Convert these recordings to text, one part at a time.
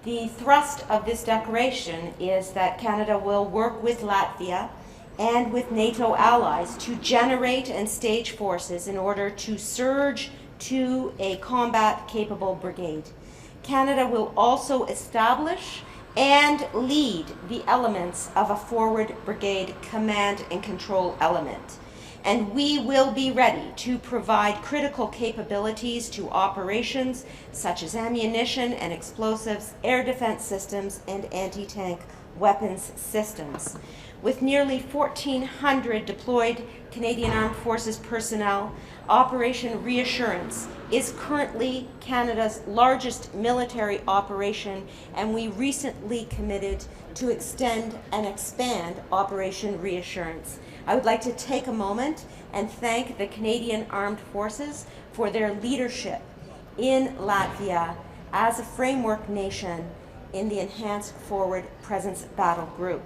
The thrust of this declaration is that Canada will work with Latvia and with NATO allies to generate and stage forces in order to surge to a combat-capable brigade. Canada will also establish and lead the elements of a forward brigade command and control element. And we will be ready to provide critical capabilities to operations such as ammunition and explosives, air defense systems, and anti-tank weapons systems. With nearly 1,400 deployed Canadian Armed Forces personnel, Operation Reassurance is currently Canada's largest military operation, and we recently committed to extend and expand Operation Reassurance. I would like to take a moment and thank the Canadian Armed Forces for their leadership in Latvia as a framework nation in the Enhanced Forward Presence Battle Group.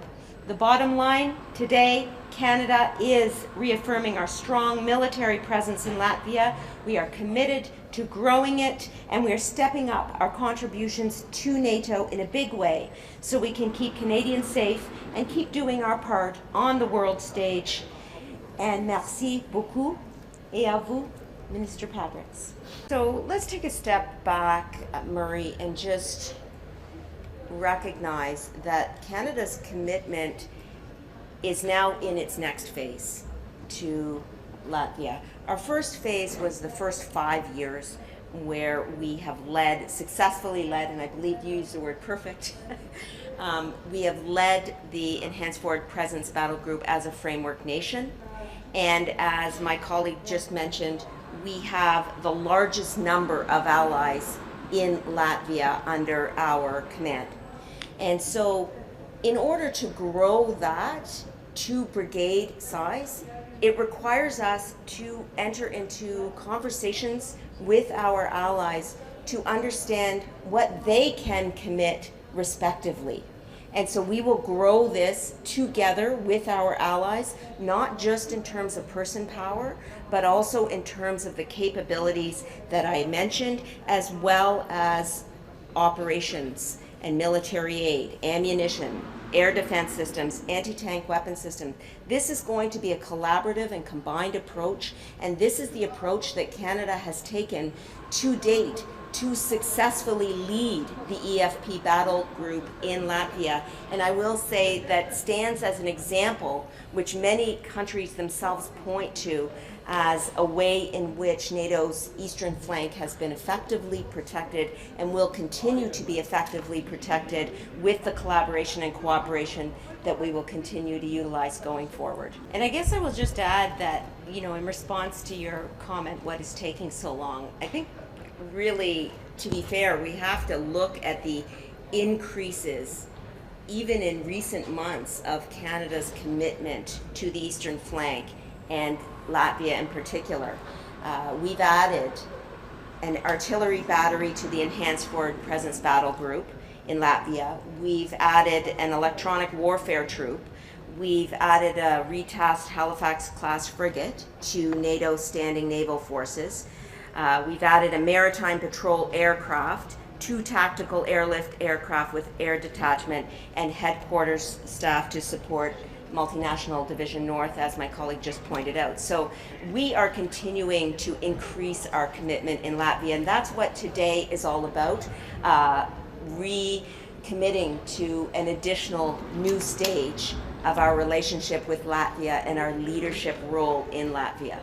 The bottom line, today, Canada is reaffirming our strong military presence in Latvia. We are committed to growing it, and we are stepping up our contributions to NATO in a big way so we can keep Canadians safe and keep doing our part on the world stage. And merci beaucoup, et à vous, Minister Padraics. So let's take a step back, Murray, and just recognize that Canada's commitment is now in its next phase to Latvia. Our first phase was the first 5 years where we have successfully led, and I believe you used the word perfect, we have led the Enhanced Forward Presence Battle Group as a framework nation. And as my colleague just mentioned, we have the largest number of allies in Latvia under our command. And so in order to grow that to brigade size, it requires us to enter into conversations with our allies to understand what they can commit respectively. And so we will grow this together with our allies, not just in terms of person power, but also in terms of the capabilities that I mentioned, as well as operations and military aid, ammunition, air defense systems, anti-tank weapon systems. This is going to be a collaborative and combined approach, and this is the approach that Canada has taken to date to successfully lead the EFP battle group in Latvia. And I will say that stands as an example which many countries themselves point to as a way in which NATO's eastern flank has been effectively protected and will continue to be effectively protected with the collaboration and cooperation that we will continue to utilize going forward. And I guess I will just add that, in response to your comment, what is taking so long, I think really, to be fair, we have to look at the increases, even in recent months, of Canada's commitment to the eastern flank and Latvia in particular. We've added an artillery battery to the Enhanced Forward Presence Battle Group in Latvia. We've added an electronic warfare troop. We've added a retasked Halifax-class frigate to NATO's standing naval forces. We've added a maritime patrol aircraft, 2 tactical airlift aircraft with air detachment, and headquarters staff to support Multinational Division North, as my colleague just pointed out. So we are continuing to increase our commitment in Latvia, and that's what today is all about, recommitting to an additional new stage of our relationship with Latvia and our leadership role in Latvia.